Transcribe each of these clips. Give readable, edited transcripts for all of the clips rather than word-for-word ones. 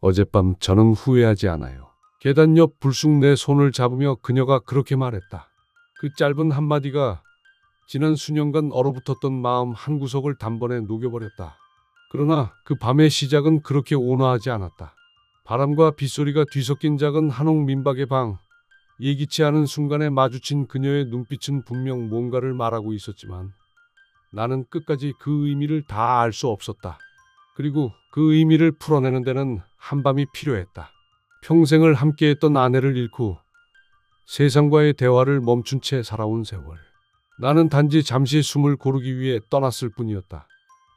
어젯밤 저는 후회하지 않아요. 계단 옆 불쑥 내 손을 잡으며 그녀가 그렇게 말했다. 그 짧은 한마디가 지난 수년간 얼어붙었던 마음 한구석을 단번에 녹여버렸다. 그러나 그 밤의 시작은 그렇게 온화하지 않았다. 바람과 빗소리가 뒤섞인 작은 한옥 민박의 방, 예기치 않은 순간에 마주친 그녀의 눈빛은 분명 뭔가를 말하고 있었지만 나는 끝까지 그 의미를 다 알 수 없었다. 그리고 그 의미를 풀어내는 데는 한밤이 필요했다. 평생을 함께했던 아내를 잃고 세상과의 대화를 멈춘 채 살아온 세월. 나는 단지 잠시 숨을 고르기 위해 떠났을 뿐이었다.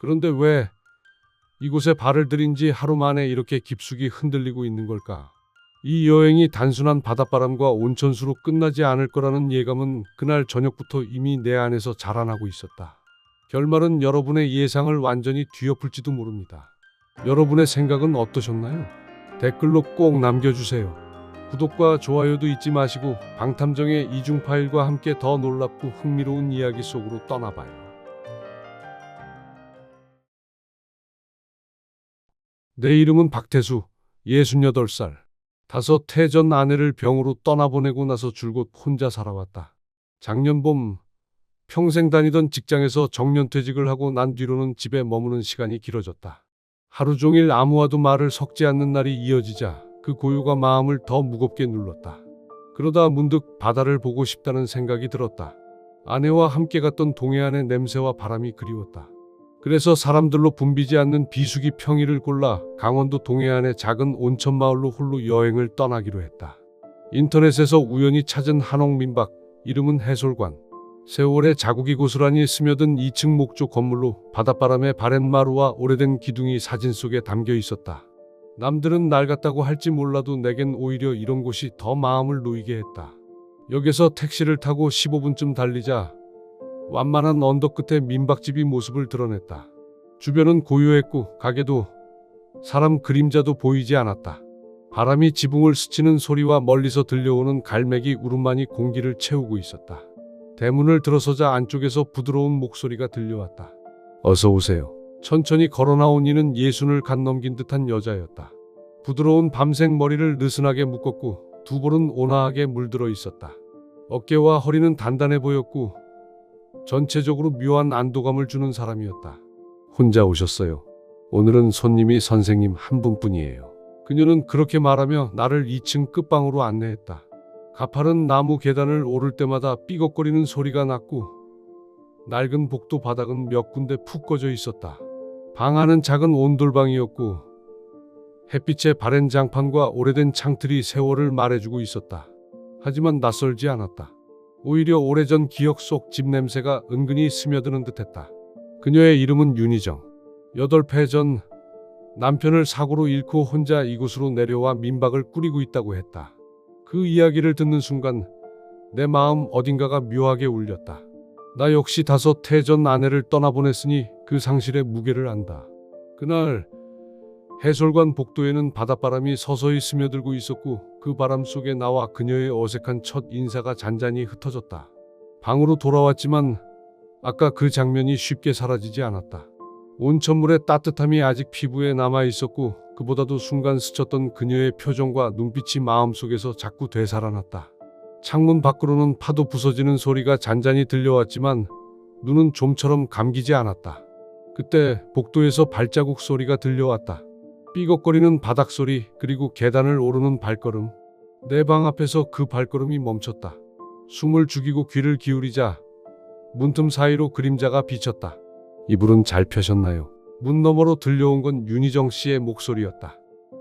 그런데 왜 이곳에 발을 들인 지 하루 만에 이렇게 깊숙이 흔들리고 있는 걸까? 이 여행이 단순한 바닷바람과 온천수로 끝나지 않을 거라는 예감은 그날 저녁부터 이미 내 안에서 자라나고 있었다. 결말은 여러분의 예상을 완전히 뒤엎을지도 모릅니다. 여러분의 생각은 어떠셨나요? 댓글로 꼭 남겨주세요. 구독과 좋아요도 잊지 마시고 방탐정의 이중 파일과 함께 더 놀랍고 흥미로운 이야기 속으로 떠나봐요. 내 이름은 박태수, 68살. 5해 전 아내를 병으로 떠나보내고 나서 줄곧 혼자 살아왔다. 작년 봄 평생 다니던 직장에서 정년퇴직을 하고 난 뒤로는 집에 머무는 시간이 길어졌다. 하루 종일 아무와도 말을 섞지 않는 날이 이어지자 그 고요가 마음을 더 무겁게 눌렀다. 그러다 문득 바다를 보고 싶다는 생각이 들었다. 아내와 함께 갔던 동해안의 냄새와 바람이 그리웠다. 그래서 사람들로 붐비지 않는 비수기 평일을 골라 강원도 동해안의 작은 온천 마을로 홀로 여행을 떠나기로 했다. 인터넷에서 우연히 찾은 한옥 민박, 이름은 해솔관. 세월의 자국이 고스란히 스며든 2층 목조 건물로 바닷바람에 바랜 마루와 오래된 기둥이 사진 속에 담겨 있었다. 남들은 낡았다고 할지 몰라도 내겐 오히려 이런 곳이 더 마음을 놓이게 했다. 역에서 택시를 타고 15분쯤 달리자 완만한 언덕 끝에 민박집이 모습을 드러냈다. 주변은 고요했고 가게도 사람 그림자도 보이지 않았다. 바람이 지붕을 스치는 소리와 멀리서 들려오는 갈매기 울음만이 공기를 채우고 있었다. 대문을 들어서자 안쪽에서 부드러운 목소리가 들려왔다. 어서 오세요. 천천히 걸어 나온 이는 60을 갓 넘긴 듯한 여자였다. 부드러운 밤색 머리를 느슨하게 묶었고 두 볼은 온화하게 물들어 있었다. 어깨와 허리는 단단해 보였고 전체적으로 묘한 안도감을 주는 사람이었다. 혼자 오셨어요. 오늘은 손님이 선생님 한 분뿐이에요. 그녀는 그렇게 말하며 나를 2층 끝방으로 안내했다. 가파른 나무 계단을 오를 때마다 삐걱거리는 소리가 났고 낡은 복도 바닥은 몇 군데 푹 꺼져 있었다. 방 안은 작은 온돌방이었고 햇빛에 바랜 장판과 오래된 창틀이 세월을 말해주고 있었다. 하지만 낯설지 않았다. 오히려 오래전 기억 속 집 냄새가 은근히 스며드는 듯했다. 그녀의 이름은 윤희정. 8해 전 남편을 사고로 잃고 혼자 이곳으로 내려와 민박을 꾸리고 있다고 했다. 그 이야기를 듣는 순간 내 마음 어딘가가 묘하게 울렸다. 나 역시 5해 전 아내를 떠나보냈으니 그 상실의 무게를 안다. 그날 해솔관 복도에는 바닷바람이 서서히 스며들고 있었고 그 바람 속에 나와 그녀의 어색한 첫 인사가 잔잔히 흩어졌다. 방으로 돌아왔지만 아까 그 장면이 쉽게 사라지지 않았다. 온천물의 따뜻함이 아직 피부에 남아 있었고 그보다도 순간 스쳤던 그녀의 표정과 눈빛이 마음속에서 자꾸 되살아났다. 창문 밖으로는 파도 부서지는 소리가 잔잔히 들려왔지만 눈은 좀처럼 감기지 않았다. 그때 복도에서 발자국 소리가 들려왔다. 삐걱거리는 바닥 소리, 그리고 계단을 오르는 발걸음. 내 방 앞에서 그 발걸음이 멈췄다. 숨을 죽이고 귀를 기울이자 문틈 사이로 그림자가 비쳤다. 이불은 잘 펴셨나요? 문 너머로 들려온 건 윤희정 씨의 목소리였다.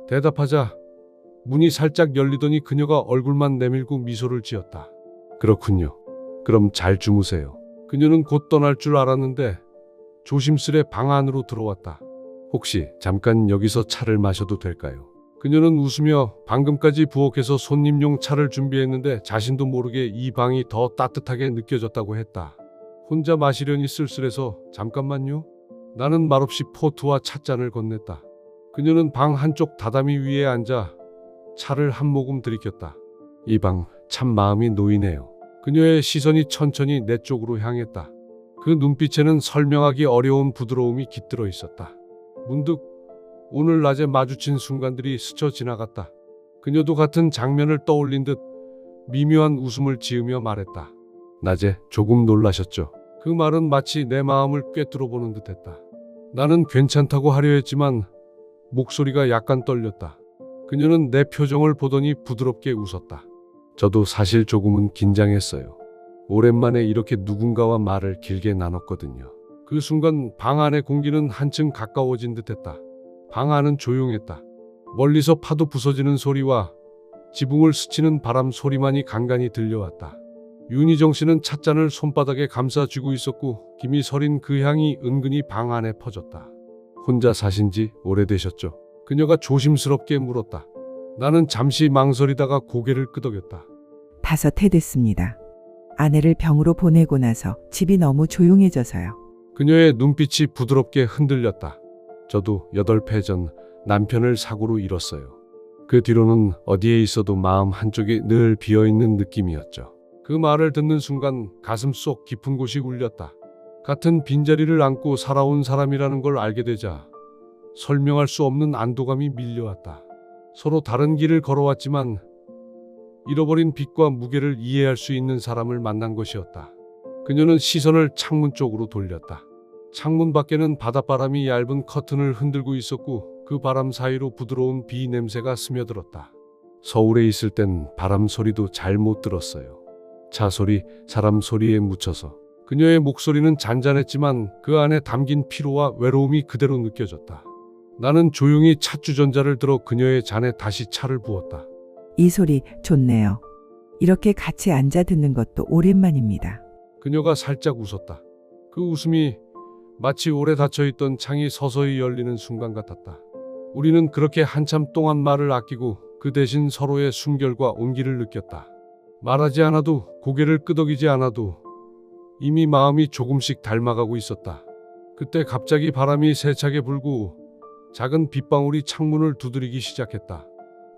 대답하자 문이 살짝 열리더니 그녀가 얼굴만 내밀고 미소를 지었다. 그렇군요. 그럼 잘 주무세요. 그녀는 곧 떠날 줄 알았는데 조심스레 방 안으로 들어왔다. 혹시 잠깐 여기서 차를 마셔도 될까요? 그녀는 웃으며 방금까지 부엌에서 손님용 차를 준비했는데 자신도 모르게 이 방이 더 따뜻하게 느껴졌다고 했다. 혼자 마시려니 쓸쓸해서 잠깐만요. 나는 말없이 포트와 찻잔을 건넸다. 그녀는 방 한쪽 다다미 위에 앉아 차를 한 모금 들이켰다. 이 방 참 마음이 놓이네요. 그녀의 시선이 천천히 내 쪽으로 향했다. 그 눈빛에는 설명하기 어려운 부드러움이 깃들어 있었다. 문득 오늘 낮에 마주친 순간들이 스쳐 지나갔다. 그녀도 같은 장면을 떠올린 듯 미묘한 웃음을 지으며 말했다. 낮에 조금 놀라셨죠? 그 말은 마치 내 마음을 꿰뚫어 보는 듯했다. 나는 괜찮다고 하려 했지만 목소리가 약간 떨렸다. 그녀는 내 표정을 보더니 부드럽게 웃었다. 저도 사실 조금은 긴장했어요. 오랜만에 이렇게 누군가와 말을 길게 나눴거든요. 그 순간 방 안의 공기는 한층 가까워진 듯했다. 방 안은 조용했다. 멀리서 파도 부서지는 소리와 지붕을 스치는 바람 소리만이 간간히 들려왔다. 윤희정 씨는 찻잔을 손바닥에 감싸 쥐고 있었고 김이 서린 그 향이 은근히 방 안에 퍼졌다. 혼자 사신 지 오래되셨죠? 그녀가 조심스럽게 물었다. 나는 잠시 망설이다가 고개를 끄덕였다. 5해 됐습니다. 아내를 병으로 보내고 나서 집이 너무 조용해져서요. 그녀의 눈빛이 부드럽게 흔들렸다. 저도 8해 전 남편을 사고로 잃었어요. 그 뒤로는 어디에 있어도 마음 한쪽이 늘 비어있는 느낌이었죠. 그 말을 듣는 순간 가슴 속 깊은 곳이 울렸다. 같은 빈자리를 안고 살아온 사람이라는 걸 알게 되자 설명할 수 없는 안도감이 밀려왔다. 서로 다른 길을 걸어왔지만 잃어버린 빛과 무게를 이해할 수 있는 사람을 만난 것이었다. 그녀는 시선을 창문 쪽으로 돌렸다. 창문 밖에는 바닷바람이 얇은 커튼을 흔들고 있었고 그 바람 사이로 부드러운 비 냄새가 스며들었다. 서울에 있을 땐 바람 소리도 잘 못 들었어요. 차 소리, 사람 소리에 묻혀서. 그녀의 목소리는 잔잔했지만 그 안에 담긴 피로와 외로움이 그대로 느껴졌다. 나는 조용히 찻주전자를 들어 그녀의 잔에 다시 차를 부었다. 이 소리 좋네요. 이렇게 같이 앉아 듣는 것도 오랜만입니다. 그녀가 살짝 웃었다. 그 웃음이 마치 오래 닫혀있던 창이 서서히 열리는 순간 같았다. 우리는 그렇게 한참 동안 말을 아끼고 그 대신 서로의 순결과 온기를 느꼈다. 말하지 않아도 고개를 끄덕이지 않아도 이미 마음이 조금씩 닮아가고 있었다. 그때 갑자기 바람이 세차게 불고 작은 빗방울이 창문을 두드리기 시작했다.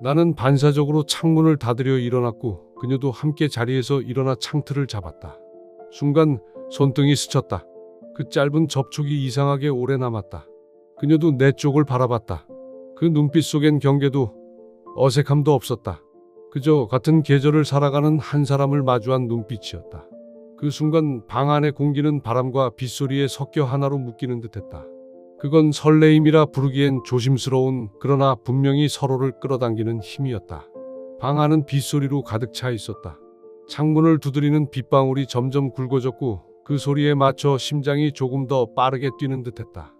나는 반사적으로 창문을 닫으려 일어났고 그녀도 함께 자리에서 일어나 창틀을 잡았다. 순간 손등이 스쳤다. 그 짧은 접촉이 이상하게 오래 남았다. 그녀도 내 쪽을 바라봤다. 그 눈빛 속엔 경계도 어색함도 없었다. 그저 같은 계절을 살아가는 한 사람을 마주한 눈빛이었다. 그 순간 방 안의 공기는 바람과 빗소리에 섞여 하나로 묶이는 듯했다. 그건 설레임이라 부르기엔 조심스러운 그러나 분명히 서로를 끌어당기는 힘이었다. 방 안은 빗소리로 가득 차 있었다. 창문을 두드리는 빗방울이 점점 굵어졌고 그 소리에 맞춰 심장이 조금 더 빠르게 뛰는 듯했다.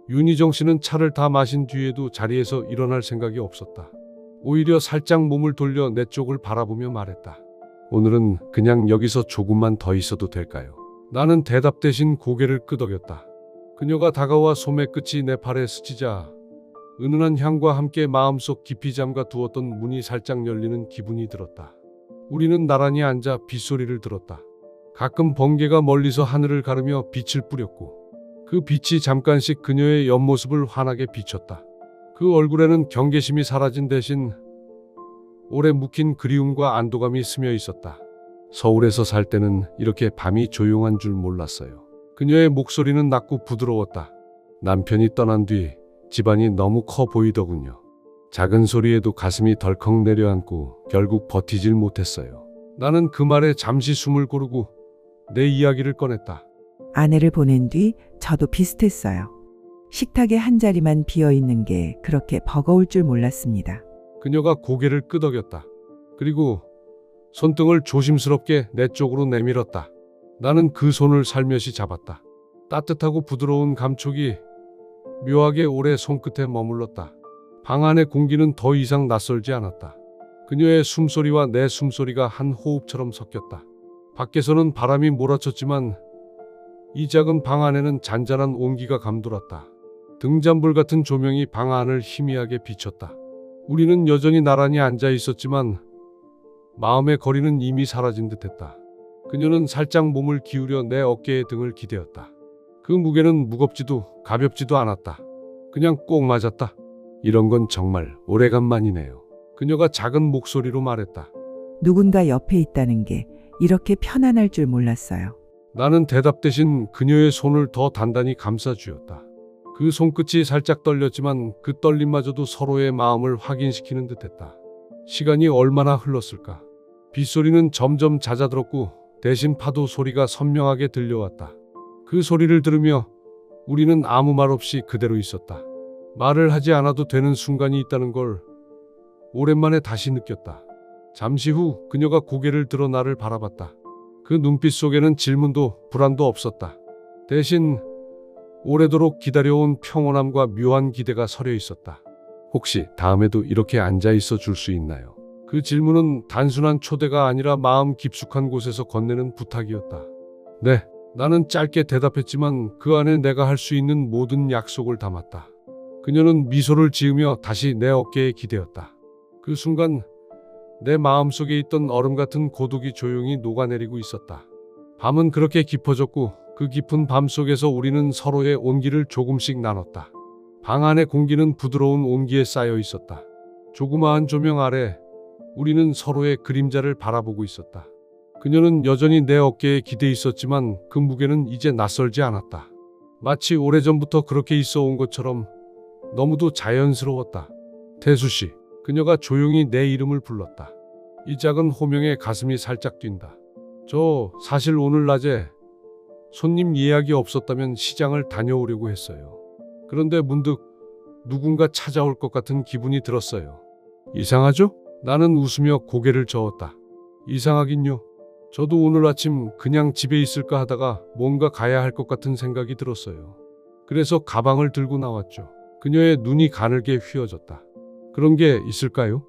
윤희정 씨는 차를 다 마신 뒤에도 자리에서 일어날 생각이 없었다. 오히려 살짝 몸을 돌려 내 쪽을 바라보며 말했다. 오늘은 그냥 여기서 조금만 더 있어도 될까요? 나는 대답 대신 고개를 끄덕였다. 그녀가 다가와 소매 끝이 내 팔에 스치자 은은한 향과 함께 마음속 깊이 잠가 두었던 문이 살짝 열리는 기분이 들었다. 우리는 나란히 앉아 빗소리를 들었다. 가끔 번개가 멀리서 하늘을 가르며 빛을 뿌렸고 그 빛이 잠깐씩 그녀의 옆모습을 환하게 비췄다. 그 얼굴에는 경계심이 사라진 대신 오래 묵힌 그리움과 안도감이 스며 있었다. 서울에서 살 때는 이렇게 밤이 조용한 줄 몰랐어요. 그녀의 목소리는 낮고 부드러웠다. 남편이 떠난 뒤 집안이 너무 커 보이더군요. 작은 소리에도 가슴이 덜컥 내려앉고 결국 버티질 못했어요. 나는 그 말에 잠시 숨을 고르고 내 이야기를 꺼냈다. 아내를 보낸 뒤 저도 비슷했어요. 식탁에 한 자리만 비어 있는 게 그렇게 버거울 줄 몰랐습니다. 그녀가 고개를 끄덕였다. 그리고 손등을 조심스럽게 내 쪽으로 내밀었다. 나는 그 손을 살며시 잡았다. 따뜻하고 부드러운 감촉이 묘하게 오래 손끝에 머물렀다. 방 안의 공기는 더 이상 낯설지 않았다. 그녀의 숨소리와 내 숨소리가 한 호흡처럼 섞였다. 밖에서는 바람이 몰아쳤지만 이 작은 방 안에는 잔잔한 온기가 감돌았다. 등잔불 같은 조명이 방 안을 희미하게 비췄다. 우리는 여전히 나란히 앉아 있었지만 마음의 거리는 이미 사라진 듯했다. 그녀는 살짝 몸을 기울여 내 어깨에 등을 기대었다. 그 무게는 무겁지도 가볍지도 않았다. 그냥 꼭 맞았다. 이런 건 정말 오래간만이네요. 그녀가 작은 목소리로 말했다. 누군가 옆에 있다는 게 이렇게 편안할 줄 몰랐어요. 나는 대답 대신 그녀의 손을 더 단단히 감싸 쥐었다. 그 손끝이 살짝 떨렸지만 그 떨림마저도 서로의 마음을 확인시키는 듯했다. 시간이 얼마나 흘렀을까? 빗소리는 점점 잦아들었고 대신 파도 소리가 선명하게 들려왔다. 그 소리를 들으며 우리는 아무 말 없이 그대로 있었다. 말을 하지 않아도 되는 순간이 있다는 걸 오랜만에 다시 느꼈다. 잠시 후 그녀가 고개를 들어 나를 바라봤다. 그 눈빛 속에는 질문도 불안도 없었다. 대신 오래도록 기다려온 평온함과 묘한 기대가 서려 있었다. 혹시 다음에도 이렇게 앉아 있어 줄 수 있나요? 그 질문은 단순한 초대가 아니라 마음 깊숙한 곳에서 건네는 부탁이었다. 네, 나는 짧게 대답했지만 그 안에 내가 할 수 있는 모든 약속을 담았다. 그녀는 미소를 지으며 다시 내 어깨에 기대었다. 그 순간 내 마음속에 있던 얼음 같은 고독이 조용히 녹아내리고 있었다. 밤은 그렇게 깊어졌고 그 깊은 밤 속에서 우리는 서로의 온기를 조금씩 나눴다. 방 안의 공기는 부드러운 온기에 쌓여 있었다. 조그마한 조명 아래 우리는 서로의 그림자를 바라보고 있었다. 그녀는 여전히 내 어깨에 기대 있었지만 그 무게는 이제 낯설지 않았다. 마치 오래전부터 그렇게 있어 온 것처럼 너무도 자연스러웠다. 태수 씨, 그녀가 조용히 내 이름을 불렀다. 이 작은 호명에 가슴이 살짝 뛴다. 저 사실 오늘 낮에 손님 예약이 없었다면 시장을 다녀오려고 했어요. 그런데 문득 누군가 찾아올 것 같은 기분이 들었어요. 이상하죠? 나는 웃으며 고개를 저었다. 이상하긴요. 저도 오늘 아침 그냥 집에 있을까 하다가 뭔가 가야 할 것 같은 생각이 들었어요. 그래서 가방을 들고 나왔죠. 그녀의 눈이 가늘게 휘어졌다. 그런 게 있을까요?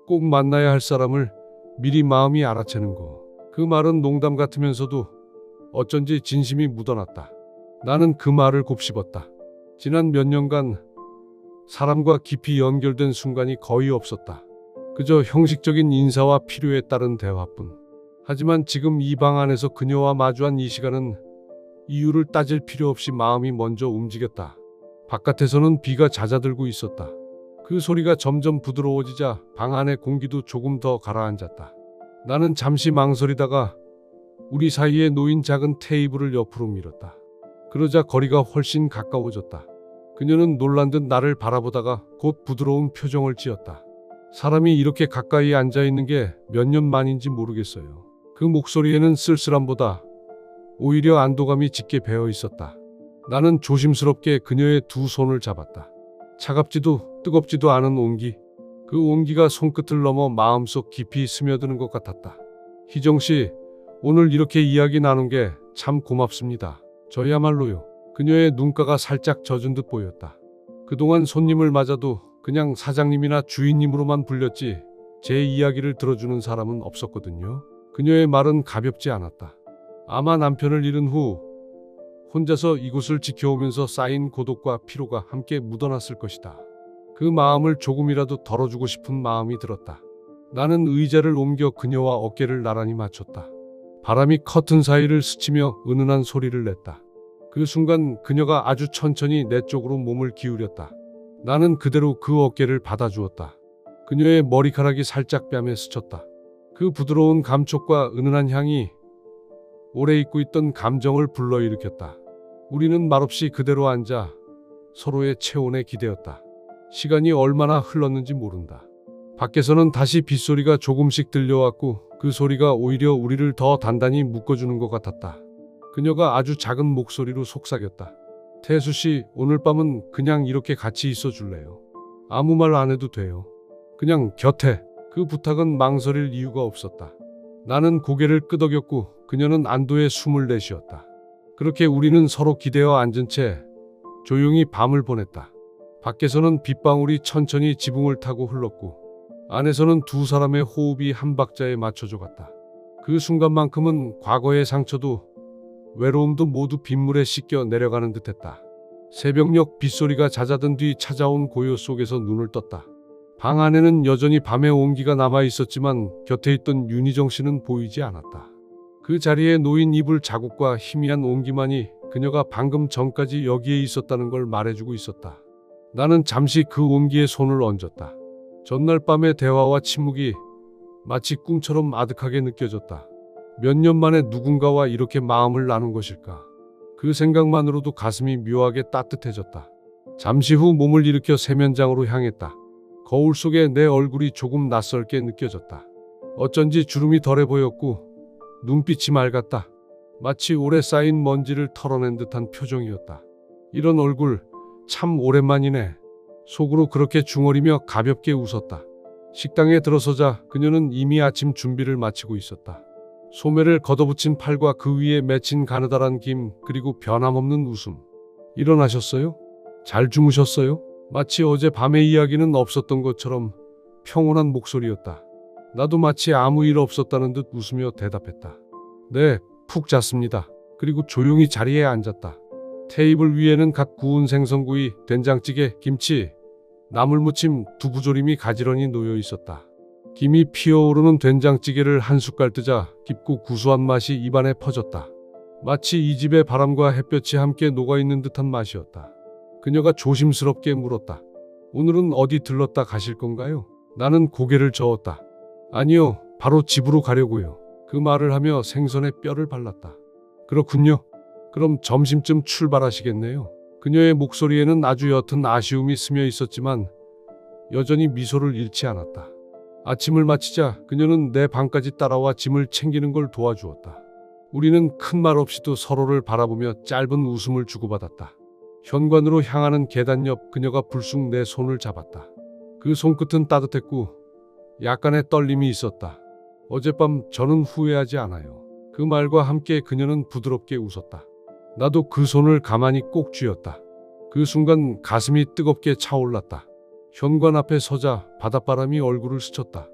꼭 만나야 할 사람을 미리 마음이 알아채는 거. 그 말은 농담 같으면서도 어쩐지 진심이 묻어났다. 나는 그 말을 곱씹었다. 지난 몇 년간 사람과 깊이 연결된 순간이 거의 없었다. 그저 형식적인 인사와 필요에 따른 대화뿐. 하지만 지금 이 방 안에서 그녀와 마주한 이 시간은 이유를 따질 필요 없이 마음이 먼저 움직였다. 바깥에서는 비가 잦아들고 있었다. 그 소리가 점점 부드러워지자 방 안의 공기도 조금 더 가라앉았다. 나는 잠시 망설이다가 우리 사이에 놓인 작은 테이블을 옆으로 밀었다. 그러자 거리가 훨씬 가까워졌다. 그녀는 놀란 듯 나를 바라보다가 곧 부드러운 표정을 지었다. 사람이 이렇게 가까이 앉아 있는 게 몇 년 만인지 모르겠어요. 그 목소리에는 쓸쓸함보다 오히려 안도감이 짙게 배어 있었다. 나는 조심스럽게 그녀의 두 손을 잡았다. 차갑지도 뜨겁지도 않은 온기. 그 온기가 손끝을 넘어 마음속 깊이 스며드는 것 같았다. 희정 씨, 오늘 이렇게 이야기 나눈 게 참 고맙습니다. 저야말로요. 그녀의 눈가가 살짝 젖은 듯 보였다. 그동안 손님을 맞아도 그냥 사장님이나 주인님으로만 불렸지 제 이야기를 들어주는 사람은 없었거든요. 그녀의 말은 가볍지 않았다. 아마 남편을 잃은 후 혼자서 이곳을 지켜오면서 쌓인 고독과 피로가 함께 묻어났을 것이다. 그 마음을 조금이라도 덜어주고 싶은 마음이 들었다. 나는 의자를 옮겨 그녀와 어깨를 나란히 맞췄다. 바람이 커튼 사이를 스치며 은은한 소리를 냈다. 그 순간 그녀가 아주 천천히 내 쪽으로 몸을 기울였다. 나는 그대로 그 어깨를 받아주었다. 그녀의 머리카락이 살짝 뺨에 스쳤다. 그 부드러운 감촉과 은은한 향이 오래 잊고 있던 감정을 불러일으켰다. 우리는 말없이 그대로 앉아 서로의 체온에 기대었다. 시간이 얼마나 흘렀는지 모른다. 밖에서는 다시 빗소리가 조금씩 들려왔고 그 소리가 오히려 우리를 더 단단히 묶어주는 것 같았다. 그녀가 아주 작은 목소리로 속삭였다. 태수 씨, 오늘 밤은 그냥 이렇게 같이 있어 줄래요? 아무 말 안 해도 돼요. 그냥 곁에. 그 부탁은 망설일 이유가 없었다. 나는 고개를 끄덕였고 그녀는 안도의 숨을 내쉬었다. 그렇게 우리는 서로 기대어 앉은 채 조용히 밤을 보냈다. 밖에서는 빗방울이 천천히 지붕을 타고 흘렀고 안에서는 두 사람의 호흡이 한 박자에 맞춰져 갔다. 그 순간만큼은 과거의 상처도 외로움도 모두 빗물에 씻겨 내려가는 듯했다. 새벽녘 빗소리가 잦아든 뒤 찾아온 고요 속에서 눈을 떴다. 방 안에는 여전히 밤의 온기가 남아 있었지만 곁에 있던 윤희정 씨는 보이지 않았다. 그 자리에 놓인 이불 자국과 희미한 온기만이 그녀가 방금 전까지 여기에 있었다는 걸 말해주고 있었다. 나는 잠시 그 온기에 손을 얹었다. 전날 밤의 대화와 침묵이 마치 꿈처럼 아득하게 느껴졌다. 몇 년 만에 누군가와 이렇게 마음을 나눈 것일까? 그 생각만으로도 가슴이 묘하게 따뜻해졌다. 잠시 후 몸을 일으켜 세면장으로 향했다. 거울 속에 내 얼굴이 조금 낯설게 느껴졌다. 어쩐지 주름이 덜해 보였고 눈빛이 맑았다. 마치 오래 쌓인 먼지를 털어낸 듯한 표정이었다. 이런 얼굴 참 오랜만이네. 속으로 그렇게 중얼이며 가볍게 웃었다. 식당에 들어서자 그녀는 이미 아침 준비를 마치고 있었다. 소매를 걷어붙인 팔과 그 위에 맺힌 가느다란 김, 그리고 변함없는 웃음. 일어나셨어요? 잘 주무셨어요? 마치 어제 밤의 이야기는 없었던 것처럼 평온한 목소리였다. 나도 마치 아무 일 없었다는 듯 웃으며 대답했다. 네, 푹 잤습니다. 그리고 조용히 자리에 앉았다. 테이블 위에는 갓 구운 생선구이, 된장찌개, 김치, 나물무침, 두부조림이 가지런히 놓여 있었다. 김이 피어오르는 된장찌개를 한 숟갈 뜨자 깊고 구수한 맛이 입안에 퍼졌다. 마치 이 집의 바람과 햇볕이 함께 녹아있는 듯한 맛이었다. 그녀가 조심스럽게 물었다. 오늘은 어디 들렀다 가실 건가요? 나는 고개를 저었다. 아니요, 바로 집으로 가려고요. 그 말을 하며 생선에 뼈를 발랐다. 그렇군요. 그럼 점심쯤 출발하시겠네요. 그녀의 목소리에는 아주 옅은 아쉬움이 스며 있었지만 여전히 미소를 잃지 않았다. 아침을 마치자 그녀는 내 방까지 따라와 짐을 챙기는 걸 도와주었다. 우리는 큰 말 없이도 서로를 바라보며 짧은 웃음을 주고받았다. 현관으로 향하는 계단 옆 그녀가 불쑥 내 손을 잡았다. 그 손끝은 따뜻했고 약간의 떨림이 있었다. 어젯밤 저는 후회하지 않아요. 그 말과 함께 그녀는 부드럽게 웃었다. 나도 그 손을 가만히 꼭 쥐었다. 그 순간 가슴이 뜨겁게 차올랐다. 현관 앞에 서자 바닷바람이 얼굴을 스쳤다.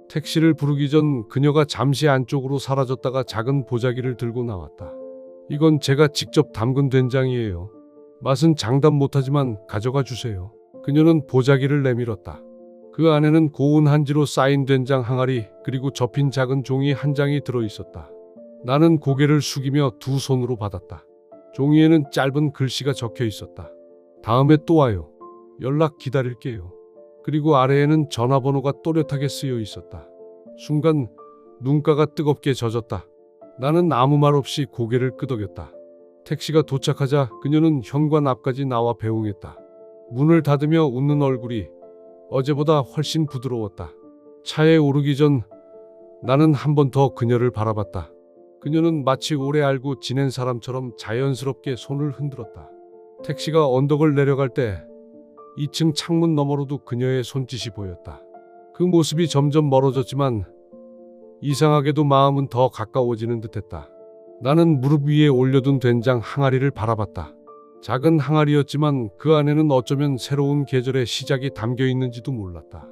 택시를 부르기 전 그녀가 잠시 안쪽으로 사라졌다가 작은 보자기를 들고 나왔다. 이건 제가 직접 담근 된장이에요. 맛은 장담 못하지만 가져가 주세요. 그녀는 보자기를 내밀었다. 그 안에는 고운 한지로 쌓인 된장 항아리, 그리고 접힌 작은 종이 한 장이 들어있었다. 나는 고개를 숙이며 두 손으로 받았다. 종이에는 짧은 글씨가 적혀 있었다. 다음에 또 와요. 연락 기다릴게요. 그리고 아래에는 전화번호가 또렷하게 쓰여 있었다. 순간 눈가가 뜨겁게 젖었다. 나는 아무 말 없이 고개를 끄덕였다. 택시가 도착하자 그녀는 현관 앞까지 나와 배웅했다. 문을 닫으며 웃는 얼굴이 어제보다 훨씬 부드러웠다. 차에 오르기 전 나는 한 번 더 그녀를 바라봤다. 그녀는 마치 오래 알고 지낸 사람처럼 자연스럽게 손을 흔들었다. 택시가 언덕을 내려갈 때 2층 창문 너머로도 그녀의 손짓이 보였다. 그 모습이 점점 멀어졌지만 이상하게도 마음은 더 가까워지는 듯했다. 나는 무릎 위에 올려둔 된장 항아리를 바라봤다. 작은 항아리였지만 그 안에는 어쩌면 새로운 계절의 시작이 담겨 있는지도 몰랐다.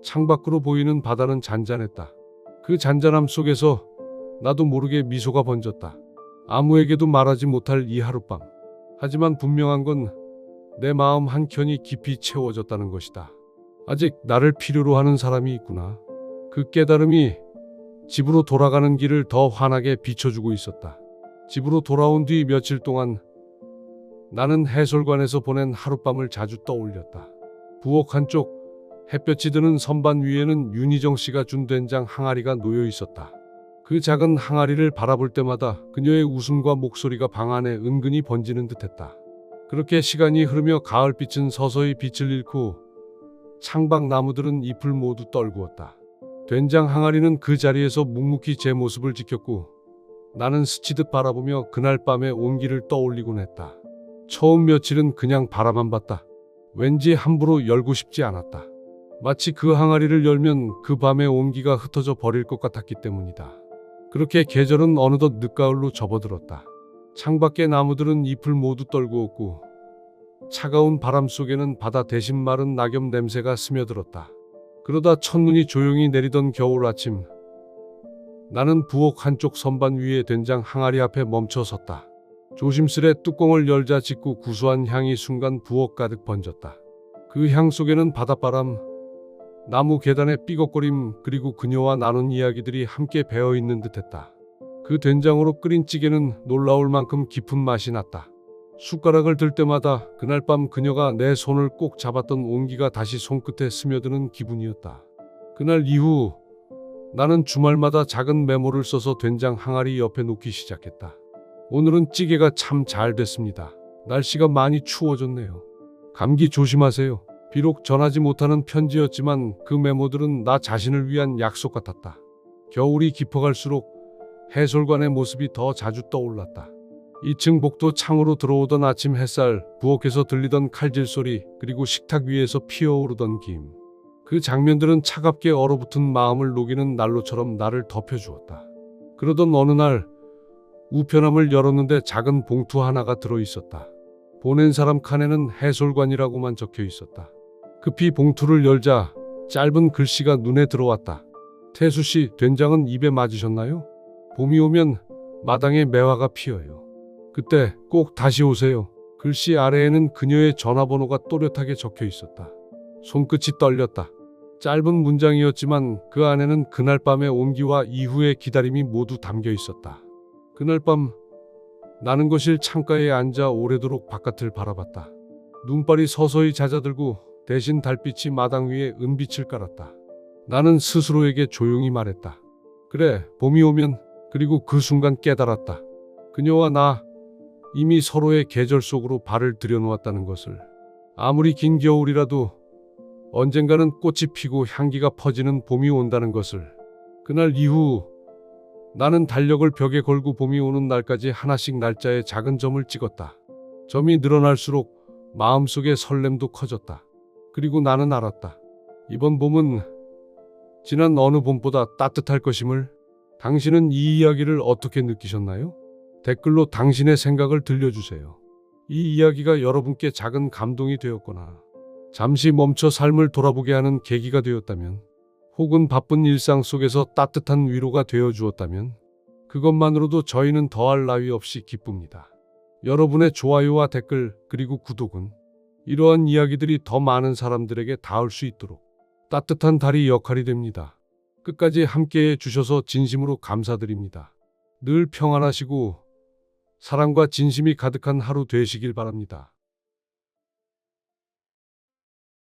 창밖으로 보이는 바다는 잔잔했다. 그 잔잔함 속에서 나도 모르게 미소가 번졌다. 아무에게도 말하지 못할 이 하룻밤. 하지만 분명한 건 내 마음 한켠이 깊이 채워졌다는 것이다. 아직 나를 필요로 하는 사람이 있구나. 그 깨달음이 집으로 돌아가는 길을 더 환하게 비춰주고 있었다. 집으로 돌아온 뒤 며칠 동안 나는 해솔관에서 보낸 하룻밤을 자주 떠올렸다. 부엌 한쪽 햇볕이 드는 선반 위에는 윤희정 씨가 준 된장 항아리가 놓여 있었다. 그 작은 항아리를 바라볼 때마다 그녀의 웃음과 목소리가 방 안에 은근히 번지는 듯했다. 그렇게 시간이 흐르며 가을빛은 서서히 빛을 잃고 창밖 나무들은 잎을 모두 떨구었다. 된장 항아리는 그 자리에서 묵묵히 제 모습을 지켰고 나는 스치듯 바라보며 그날 밤의 온기를 떠올리곤 했다. 처음 며칠은 그냥 바라만 봤다. 왠지 함부로 열고 싶지 않았다. 마치 그 항아리를 열면 그 밤의 온기가 흩어져 버릴 것 같았기 때문이다. 그렇게 계절은 어느덧 늦가을로 접어들었다. 창밖의 나무들은 잎을 모두 떨구었고 차가운 바람 속에는 바다 대신 마른 낙엽 냄새가 스며들었다. 그러다 첫눈이 조용히 내리던 겨울 아침, 나는 부엌 한쪽 선반 위에 된장 항아리 앞에 멈춰 섰다. 조심스레 뚜껑을 열자 짙고 구수한 향이 순간 부엌 가득 번졌다. 그 향 속에는 바닷바람, 나무 계단의 삐걱거림, 그리고 그녀와 나눈 이야기들이 함께 배어있는 듯했다. 그 된장으로 끓인 찌개는 놀라울 만큼 깊은 맛이 났다. 숟가락을 들 때마다 그날 밤 그녀가 내 손을 꼭 잡았던 온기가 다시 손끝에 스며드는 기분이었다. 그날 이후 나는 주말마다 작은 메모를 써서 된장 항아리 옆에 놓기 시작했다. 오늘은 찌개가 참 잘 됐습니다. 날씨가 많이 추워졌네요. 감기 조심하세요. 비록 전하지 못하는 편지였지만 그 메모들은 나 자신을 위한 약속 같았다. 겨울이 깊어갈수록 해솔관의 모습이 더 자주 떠올랐다. 2층 복도 창으로 들어오던 아침 햇살, 부엌에서 들리던 칼질 소리, 그리고 식탁 위에서 피어오르던 김. 그 장면들은 차갑게 얼어붙은 마음을 녹이는 난로처럼 나를 덮여주었다. 그러던 어느 날 우편함을 열었는데 작은 봉투 하나가 들어있었다. 보낸 사람 칸에는 해솔관이라고만 적혀 있었다. 급히 봉투를 열자 짧은 글씨가 눈에 들어왔다. 태수 씨, 된장은 입에 맞으셨나요? 봄이 오면 마당에 매화가 피어요. 그때 꼭 다시 오세요. 글씨 아래에는 그녀의 전화번호가 또렷하게 적혀 있었다. 손끝이 떨렸다. 짧은 문장이었지만 그 안에는 그날 밤의 온기와 이후의 기다림이 모두 담겨 있었다. 그날 밤 나는 거실 창가에 앉아 오래도록 바깥을 바라봤다. 눈발이 서서히 잦아들고 대신 달빛이 마당 위에 은빛을 깔았다. 나는 스스로에게 조용히 말했다. 그래, 봄이 오면. 그리고 그 순간 깨달았다. 그녀와 나 이미 서로의 계절 속으로 발을 들여놓았다는 것을. 아무리 긴 겨울이라도 언젠가는 꽃이 피고 향기가 퍼지는 봄이 온다는 것을. 그날 이후 나는 달력을 벽에 걸고 봄이 오는 날까지 하나씩 날짜에 작은 점을 찍었다. 점이 늘어날수록 마음속의 설렘도 커졌다. 그리고 나는 알았다. 이번 봄은 지난 어느 봄보다 따뜻할 것임을. 당신은 이 이야기를 어떻게 느끼셨나요? 댓글로 당신의 생각을 들려주세요. 이 이야기가 여러분께 작은 감동이 되었거나 잠시 멈춰 삶을 돌아보게 하는 계기가 되었다면, 혹은 바쁜 일상 속에서 따뜻한 위로가 되어 주었다면 그것만으로도 저희는 더할 나위 없이 기쁩니다. 여러분의 좋아요와 댓글 그리고 구독은 이러한 이야기들이 더 많은 사람들에게 닿을 수 있도록 따뜻한 다리 역할이 됩니다. 끝까지 함께해 주셔서 진심으로 감사드립니다. 늘 평안하시고 사랑과 진심이 가득한 하루 되시길 바랍니다.